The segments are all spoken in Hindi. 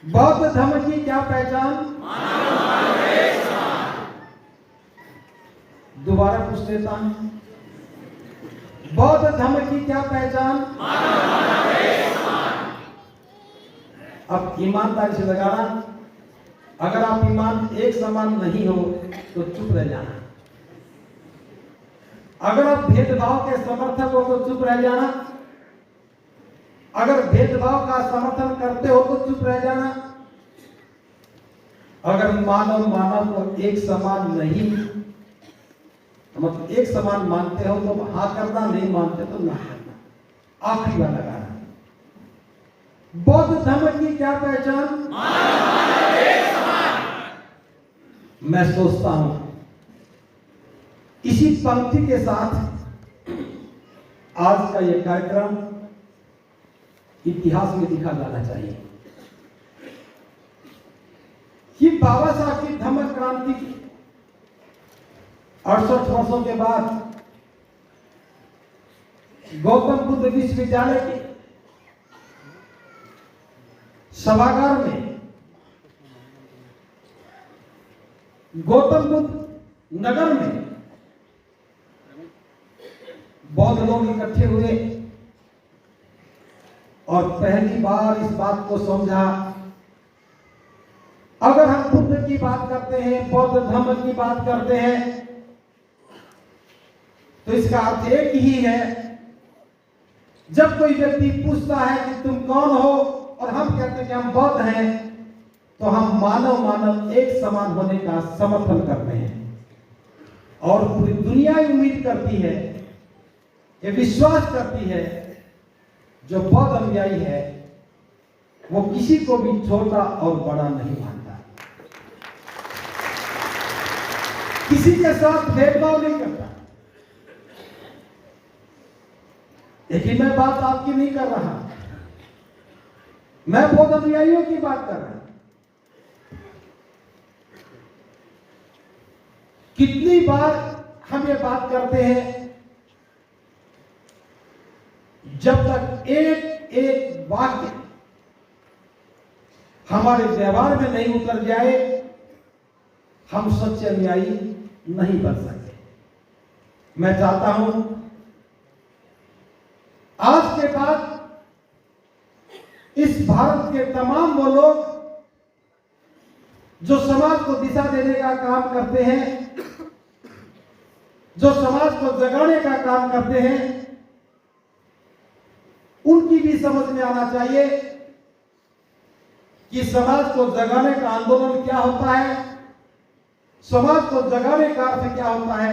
बौद्ध धर्म की क्या पहचान? दोबारा पूछ लेता हूं, बौद्ध धर्म की क्या पहचान? अब ईमानदारी से लगाना, अगर आप ईमान एक समान नहीं हो तो चुप रह जाना, अगर आप भेदभाव के समर्थक हो तो चुप रह जाना, अगर भेदभाव का समर्थन करते हो तो चुप रह जाना, अगर मानव मानव को एक समान नहीं, मतलब एक समान मानते हो तो हाँ करना, नहीं मानते तो ना करना। आखिरी बार लगाना, बौद्ध धर्म की क्या पहचान? मैं सोचता हूं इसी पंक्ति के साथ आज का यह कार्यक्रम इतिहास में लिखा जाना चाहिए कि बाबा साहब की धम्म क्रांति की 68 वर्षों के बाद गौतम बुद्ध विश्वविद्यालय के सभागार में गौतम बुद्ध नगर में बौद्ध लोग इकट्ठे हुए और पहली बार इस बात को समझा, अगर हम बुद्ध की बात करते हैं, बौद्ध धर्म की बात करते हैं, तो इसका अर्थ एक ही है। जब कोई व्यक्ति पूछता है कि तुम कौन हो और हम कहते हैं कि हम बौद्ध हैं, तो हम मानव मानव एक समान होने का समर्थन करते हैं और पूरी दुनिया उम्मीद करती है, ये विश्वास करती है, जो बौद्ध अनुयायी है वो किसी को भी छोटा और बड़ा नहीं मानता, किसी के साथ भेदभाव नहीं करता। लेकिन मैं बात आपकी नहीं कर रहा, मैं बौद्ध अनुयायियों की बात कर रहा हूं। कितनी बार हम ये बात करते हैं, जब तक एक एक वाक्य हमारे व्यवहार में नहीं उतर जाए, हम सच्चे अनुयायी नहीं बन सकते। मैं चाहता हूं आज के बाद इस भारत के तमाम वो लोग जो समाज को दिशा देने का काम करते हैं, जो समाज को जगाने का काम करते हैं, उनकी भी समझ में आना चाहिए कि समाज को जगाने का आंदोलन क्या होता है, समाज को जगाने का अर्थ क्या होता है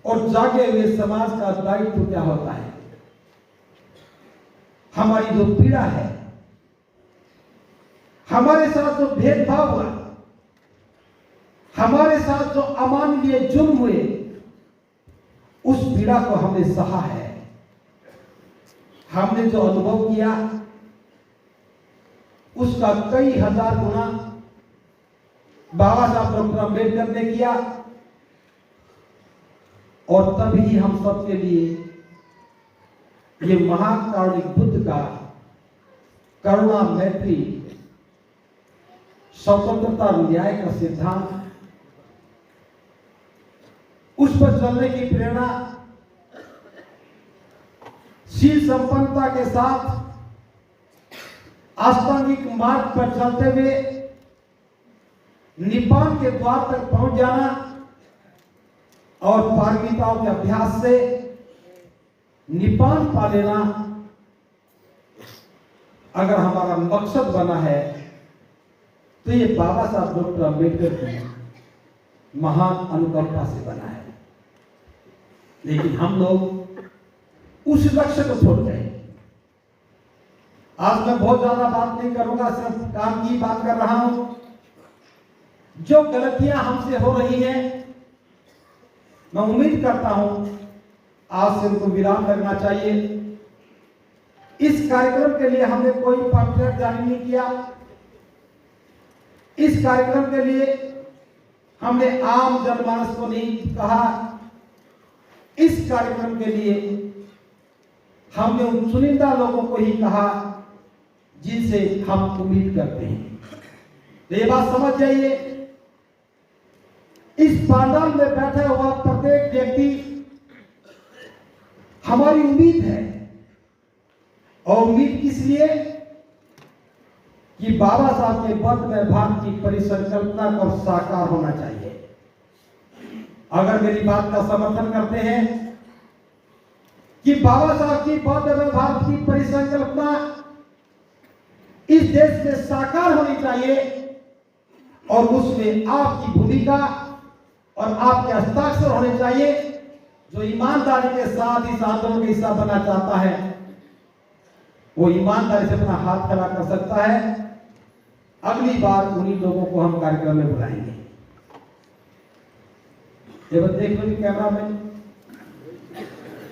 और जागे हुए समाज का दायित्व क्या होता है। हमारी जो पीड़ा है, हमारे साथ जो भेदभाव हुआ, हमारे साथ जो अमानवीय जुल्म हुए, उस पीड़ा को हमने सहा है, हमने जो अनुभव किया उसका कई हजार गुना बाबा साहब डॉक्टर अम्बेडकर ने किया, और तभी हम सबके लिए ये महाकारुणिक बुद्ध का करुणा, मैत्री, स्वतंत्रता, न्याय का सिद्धांत, उस पर चलने की प्रेरणा, शील संपन्नता के साथ आस्थांगिक मार्ग पर चलते हुए निपान के द्वार तक पहुंच जाना और पारमिताओं के अभ्यास से निपान पा लेना, अगर हमारा मकसद बना है तो ये बाबा साहब डॉक्टर अम्बेडकर की महान अनुकंपा से बना है। लेकिन हम लोग उस लक्ष्य को छोड़ गए। आज मैं बहुत ज्यादा बात नहीं करूंगा, सिर्फ काम की बात कर रहा हूं। जो गलतियां हमसे हो रही हैं, मैं उम्मीद करता हूं आज से उनको विराम लगना चाहिए। इस कार्यक्रम के लिए हमने कोई पम्पलेट जारी नहीं किया, इस कार्यक्रम के लिए हमने आम जनमानस को नहीं कहा, इस कार्यक्रम के लिए हमने उन चुनिंदा लोगों को ही कहा जिनसे हम उम्मीद करते हैं। तो ये बात समझ जाइए, इस पांडाल में बैठा हुआ प्रत्येक व्यक्ति हमारी उम्मीद है। और उम्मीद किस लिए? कि बाबा साहब के पद में भारत की परिसंकल्पना को साकार होना चाहिए। अगर मेरी बात का समर्थन करते हैं कि बाबा साहब की पद में भारत की परिसंकल्पना इस देश में साकार होनी चाहिए और उसमें आपकी भूमिका और आपके हस्ताक्षर होने चाहिए, जो ईमानदारी के साथ इस आंदोलन का हिस्सा बनना चाहता है वो ईमानदारी से अपना हाथ खड़ा कर सकता है। अगली बार उन्हीं लोगों को हम कार्यक्रम में बुलाएंगे। ये बात देख लो कैमरा में,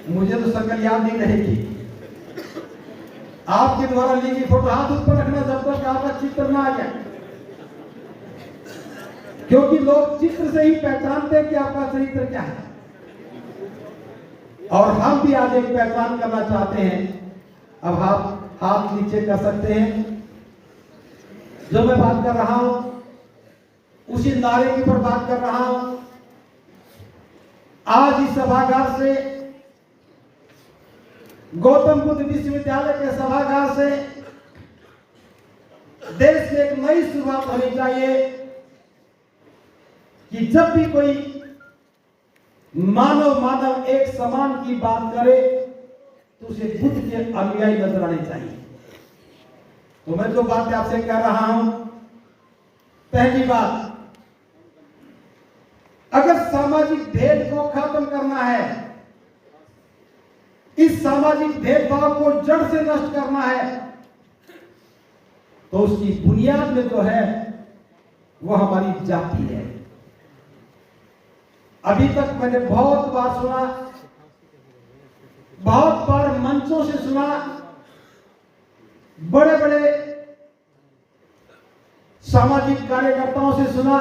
मुझे तो शक्ल याद नहीं रहेगी। आपके द्वारा ली गई फोटो हाथ ऊपर रखना जब तक आपका चित्र ना आ जाए, क्योंकि लोग चित्र से ही पहचानते हैं कि आपका चरित्र क्या है। और हम भी आज एक पहचान करना चाहते हैं। अब आप हाथ नीचे कर सकते हैं। जो मैं बात कर रहा हूं उसी नारे के ऊपर बात कर रहा हूं। आज इस सभागार से, गौतम बुद्ध विश्वविद्यालय के सभागार से देश में एक नई शुरुआत होनी चाहिए कि जब भी कोई मानव एक समान की बात करे तो उसे बुद्ध के अनुयायी नजर आने चाहिए। तो मैं जो बात आपसे कह रहा हूं, पहली बात, अगर सामाजिक भेद को खत्म करना है, इस सामाजिक भेदभाव को जड़ से नष्ट करना है, तो उसकी बुनियाद में जो है वो हमारी जाति है। अभी तक मैंने बहुत बार सुना, बहुत बार मंचों से सुना, बड़े बड़े सामाजिक कार्यकर्ताओं से सुना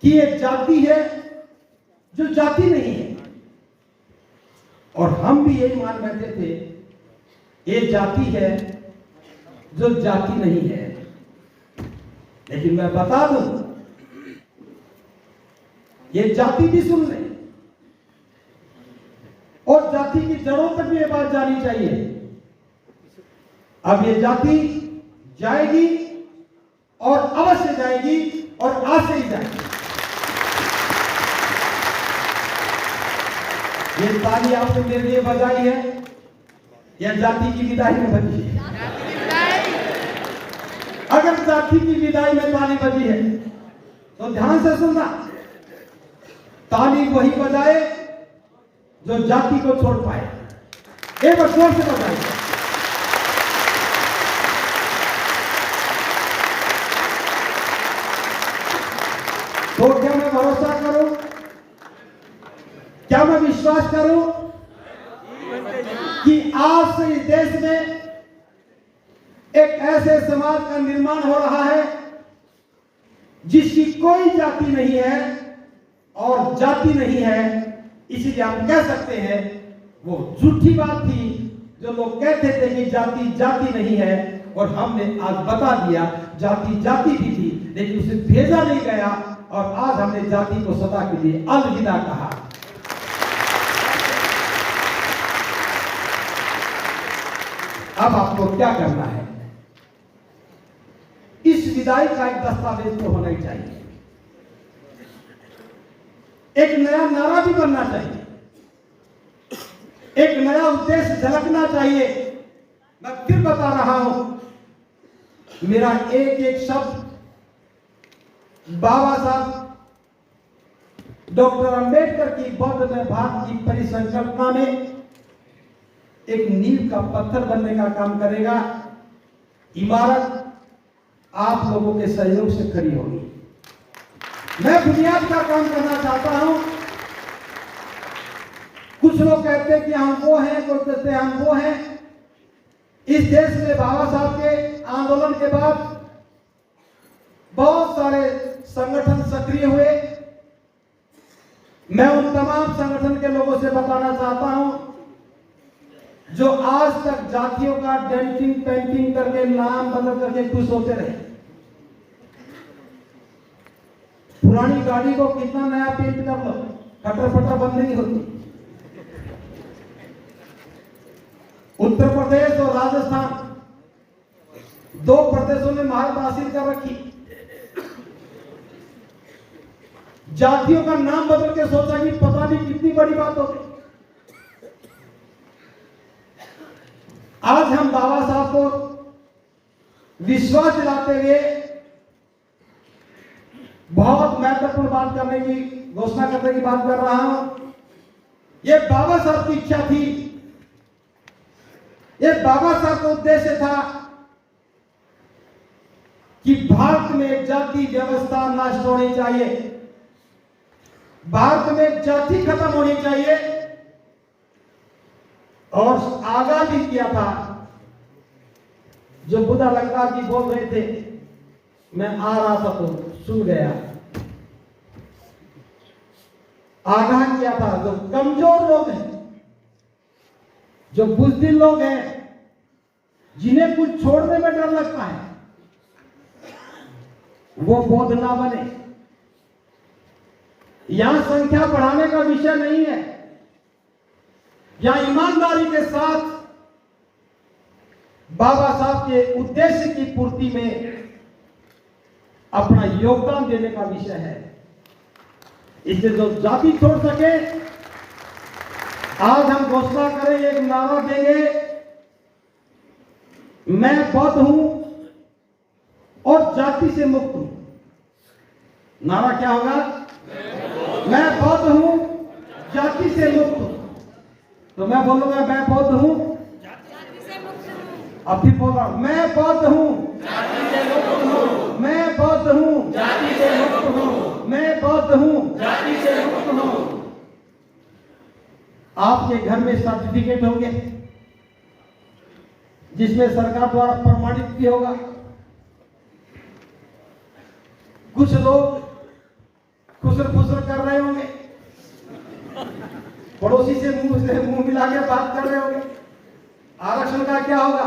कि ये जाति है जो जाति नहीं है। और हम भी यही मान बैठे थे, ये जाति है जो जाति नहीं है। लेकिन मैं बता दूं, ये जाति भी सुन ले और जाति की जड़ों तक भी ये बात जानी चाहिए। अब ये जाति जाएगी और अवश्य जाएगी और आज से ही जाएगी। ये ताली आपने मेरे लिए बजाई है या जाति की विदाई में बजी है? अगर जाति की विदाई में ताली बजी है तो ध्यान से सुनना, ताली वही बजाए जो जाति को छोड़ पाए। एक बार जोर से बजाए। तो क्या मैं भरोसा करूं, क्या मैं विश्वास करूं कि आज से इस देश में एक ऐसे समाज का निर्माण हो रहा है जिसकी कोई जाति नहीं है और जाति नहीं है। इसीलिए हम कह सकते हैं वो झूठी बात थी जो लोग कहते थे कि जाति जाति नहीं है, और हमने आज बता दिया जाति जाति भी थी, लेकिन उसे भेजा नहीं गया और आज हमने जाति को सदा के लिए अलविदा कहा। अब आपको क्या करना है? इस विदाई का एक दस्तावेज तो होना ही चाहिए, एक नया नारा भी बनना चाहिए, एक नया उद्देश्य झलकना चाहिए। मैं फिर बता रहा हूं, मेरा एक एक शब्द बाबा साहब डॉक्टर अंबेडकर की बौद्ध में भारत की परिसंकल्पना में एक नींव का पत्थर बनने का काम करेगा। इमारत आप लोगों के सहयोग से खड़ी होगी। मैं बुनियाद का काम करना चाहता हूं। कुछ लोग कहते हैं कि हम वो हैं, कोई कहते हैं हम वो हैं। इस देश में बाबा साहब के आंदोलन के बाद बहुत सारे संगठन सक्रिय हुए। मैं उन तमाम संगठन के लोगों से बताना चाहता हूं जो आज तक जातियों का डेंटिंग पेंटिंग करके नाम बदल करके खुश होते रहे। पुरानी गाड़ी को कितना नया पेंट कर लो, कटर फटर बंद नहीं होती। उत्तर प्रदेश और राजस्थान दो प्रदेशों ने महारत हासिल कर रखी। जातियों का नाम बदल के सोचा कि पता नहीं कितनी बड़ी बात होगी। आज हम बाबा साहब को विश्वास दिलाते हुए बहुत महत्वपूर्ण बात करने की घोषणा करने की बात कर रहा हूं। यह बाबा साहब की इच्छा थी, यह बाबा साहब का उद्देश्य था कि भारत में जाति व्यवस्था नष्ट होनी चाहिए, भारत में जाति खत्म होनी चाहिए। और आगाह भी किया था, जो बुद्धा लंका जी बोल रहे थे, मैं आ रहा था तो सुन गया। आगाह किया था, जो कमजोर लोग हैं, जो बुज़दिल लोग हैं, जिन्हें कुछ छोड़ने में डर लगता है, वो बौद्ध ना बने। यहां संख्या बढ़ाने का विषय नहीं है, यहां ईमानदारी के साथ बाबा साहब के उद्देश्य की पूर्ति में अपना योगदान देने का विषय है। इससे जो जाति छोड़ सके, आज हम घोषणा करें, एक नारा देंगे, मैं बौद्ध हूं और जाति से मुक्त हूं। नारा क्या होगा? मैं बौद्ध हूं, जाति से मुक्त हूं। तो मैं बोलूंगा, मैं बौद्ध हूं, जाति से मुक्त हूं। अब भी बोल रहा हूं, मैं बौद्ध हूं, जाति से मुक्त हूं। मैं बौद्ध हूं, जाति से मुक्त हूं। मैं बौद्ध हूं, जाति से मुक्त हूं। आपके घर में सर्टिफिकेट होंगे, जिसमें सरकार द्वारा प्रमाणित भी होगा। कुछ लोग खुसर फुसर कर रहे होंगे, पड़ोसी से मुंह मिला के बात कर रहे होंगे। आरक्षण का क्या होगा?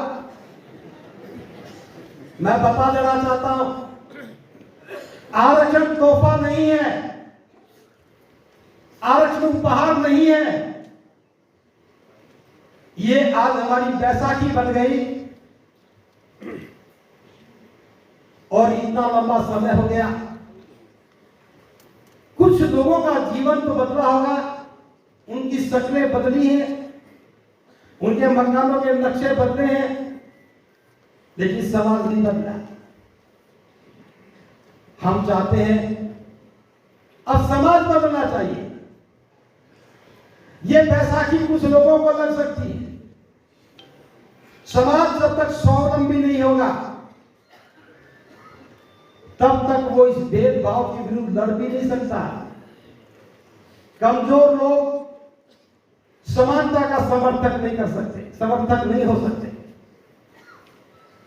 मैं बता देना चाहता हूं, आरक्षण तोहफा नहीं है, आरक्षण उपहार नहीं है। ये आज हमारी बैसाखी बन गई और इतना लंबा समय हो गया। कुछ लोगों का जीवन तो बदला होगा, उनकी शक्लें बदली हैं, उनके मकानों के नक्शे बदले हैं, लेकिन समाज नहीं बदला। हम चाहते हैं अब समाज बदलना चाहिए। ये बैसाखी कुछ लोगों को लग सकती है। समाज जब तक स्वावलंबी नहीं होगा, तब तक वो इस भेदभाव के विरुद्ध लड़ भी नहीं सकता। कमजोर लोग समानता का समर्थक नहीं कर सकते, समर्थक नहीं हो सकते।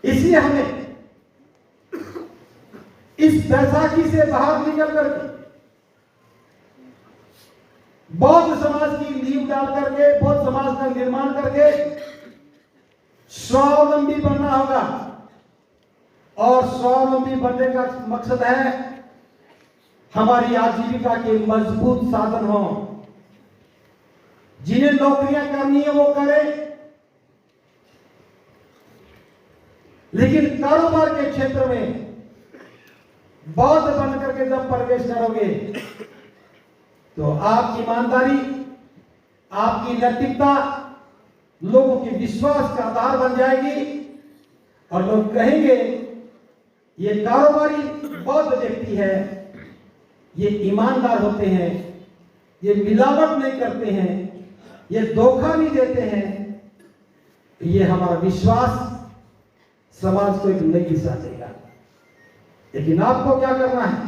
इसलिए हमें इस बैसाखी से बाहर निकल करके बौद्ध समाज की नींव डाल करके, बौद्ध समाज का निर्माण करके स्वावलंबी बनना होगा। और स्वावलंबी बनने का मकसद है हमारी आजीविका के मजबूत साधन हो। जिन्हें नौकरियां करनी है वो करें, लेकिन कारोबार के क्षेत्र में बौद्ध बन करके जब प्रवेश करोगे तो आपकी ईमानदारी, आपकी नैतिकता लोगों के विश्वास का आधार बन जाएगी। और लोग कहेंगे ये कारोबारी बौद्ध व्यक्ति है, ये ईमानदार होते हैं, ये मिलावट नहीं करते हैं, ये धोखा नहीं देते हैं। ये हमारा विश्वास समाज को एक नई दिशा देगा। लेकिन आपको क्या करना है?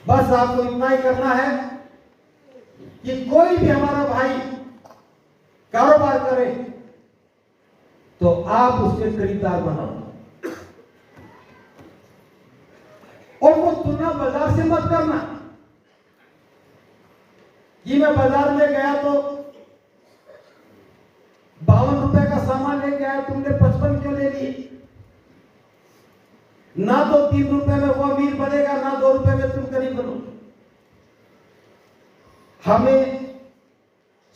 बस आपको इतना ही करना है कि कोई भी हमारा भाई कारोबार करे तो आप उसके खरीदार बनाओ, और वो तुलना बाजार से मत करना कि मैं बाजार में गया तो 52 रुपए का सामान लेके आया, तुमने 55 क्यों ले लिए? ना तो 3 रुपए में वो अमीर बनेगा, ना 2 रुपए में तुम गरीब बनोगे। हमें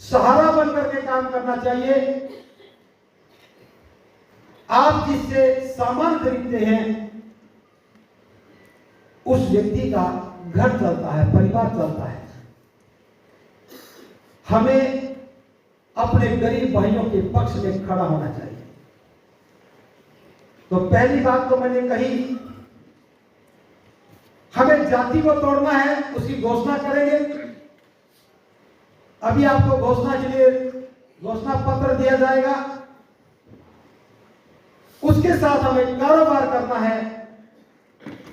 सहारा बनकर के काम करना चाहिए। आप जिससे सामान खरीदते हैं उस व्यक्ति का घर चलता है, परिवार चलता है। हमें अपने गरीब भाइयों के पक्ष में खड़ा होना चाहिए। तो पहली बात तो मैंने कही, हमें जाति को तोड़ना है, उसकी घोषणा करेंगे। अभी आपको घोषणा के लिए घोषणा पत्र दिया जाएगा। उसके साथ हमें कारोबार करना है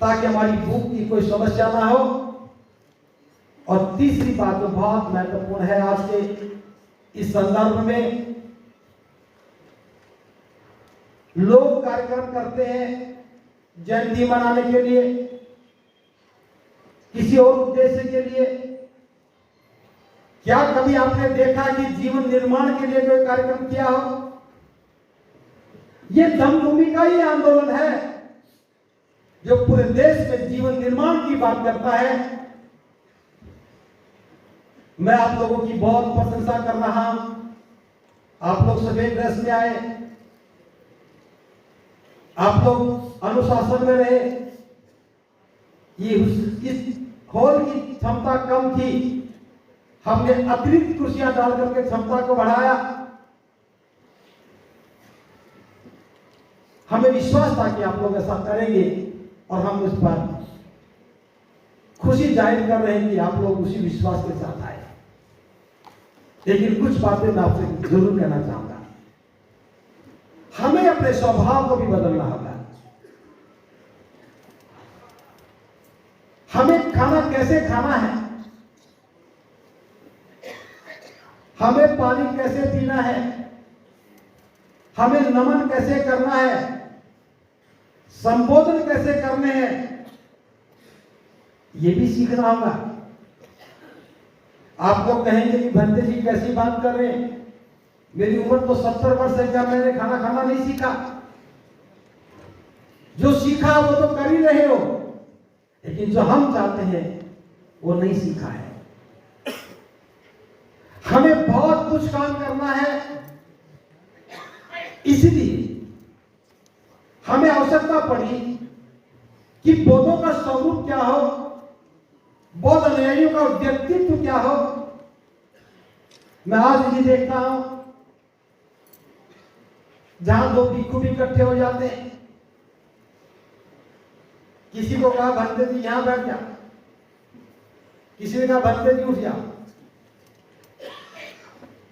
ताकि हमारी भूख की कोई समस्या ना हो। और तीसरी बात तो बहुत महत्वपूर्ण है आज के इस संदर्भ में, लोग कार्यक्रम करते हैं जयंती मनाने के लिए, किसी और उद्देश्य के लिए। क्या कभी आपने देखा कि जीवन निर्माण के लिए कोई कार्यक्रम किया हो? यह धम्मभूमि का ही आंदोलन है जो पूरे देश में जीवन निर्माण की बात करता है। मैं आप लोगों की बहुत प्रशंसा कर रहा हूं। आप लोग सफेद ड्रेस में आए, आप लोग अनुशासन में रहे। ये इस हॉल की क्षमता कम थी, हमने अतिरिक्त कुर्सियां डाल करके क्षमता को बढ़ाया। हमें विश्वास था कि आप लोग ऐसा करेंगे और हम उस पर खुशी जाहिर कर रहे हैं कि आप लोग उसी विश्वास के साथ आए। लेकिन कुछ बातें मैं आपसे जरूर कहना चाहूंगा। हमें अपने स्वभाव को भी बदलना होगा। हमें खाना कैसे खाना है, हमें पानी कैसे पीना है, हमें नमन कैसे करना है, संबोधन कैसे करने हैं, यह भी सीखना होगा। आप लोग कहेंगे कि भंते जी कैसी बात कर रहे हैं, मेरी उम्र तो 70 वर्ष है, क्या मैंने खाना खाना नहीं सीखा? जो सीखा वो तो कर ही रहे हो, लेकिन जो हम चाहते हैं वो नहीं सीखा है। हमें बहुत कुछ काम करना है, इसलिए हमें आवश्यकता पड़ी कि बौद्धों का स्वरूप क्या हो, बौद्ध अनुयायियों का व्यक्तित्व क्या हो। मैं आज ये देखता हूं जहां दो भिक्षु भी इकट्ठे हो जाते हैं, किसी को कहा भंते जी यहां बैठ जा, किसी ने कहा भंते जी उठ जाओ,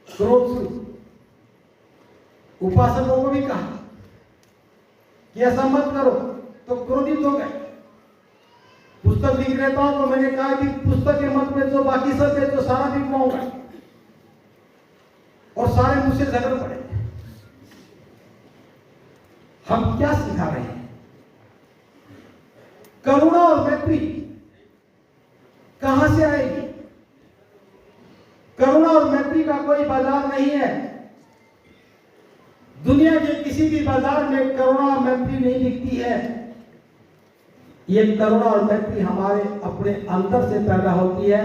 क्रोध शुरू। उपासकों को भी कहा कि ऐसा मत करो, तो क्रोधित हो गए। पुस्तक विक्रेताओं को मैंने कहा कि पुस्तक के मत में जो बाकी सब है तो सारा बिकवाऊंगा, और सारे मुझसे झगड़ पड़े। हम क्या सिखा रहे हैं? करुणा और मैत्री कहां से आएगी? करुणा और मैत्री का कोई बाजार नहीं है। दुनिया के किसी भी बाजार में करुणा और मैत्री नहीं दिखती है। ये करुणा और मैत्री हमारे अपने अंदर से पैदा होती है।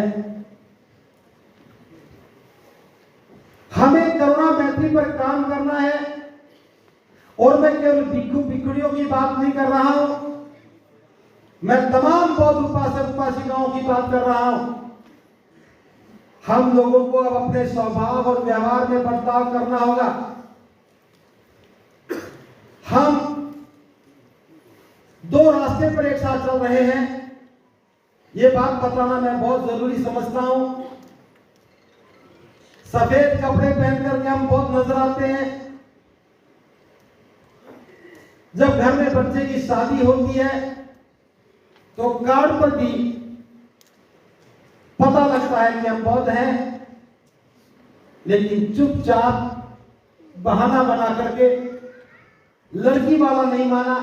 हमें करुणा मैत्री पर काम करना है। और मैं केवल भिक्षु भिक्षुणियों की बात नहीं कर रहा हूं, मैं तमाम बौद्ध उपासक उपासिकाओं की बात कर रहा हूं। हम लोगों को अब अपने स्वभाव और व्यवहार में बदलाव करना होगा। हम दो रास्ते पर एक साथ चल रहे हैं, ये बात बताना मैं बहुत जरूरी समझता हूं। सफेद कपड़े पहन करके हम बहुत नजर आते हैं। जब घर में बच्चे की शादी होती है तो कार्ड पर भी पता लगता है कि हम बौद्ध हैं, लेकिन चुपचाप बहाना बना करके लड़की वाला नहीं माना,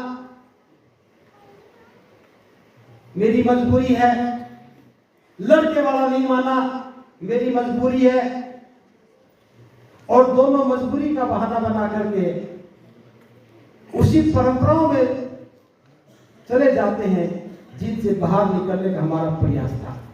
मेरी मजबूरी है, लड़के वाला नहीं माना, मेरी मजबूरी है, और दोनों मजबूरी का बहाना बना करके उसी परंपराओं में चले जाते हैं जिनसे बाहर निकलने का हमारा प्रयास था।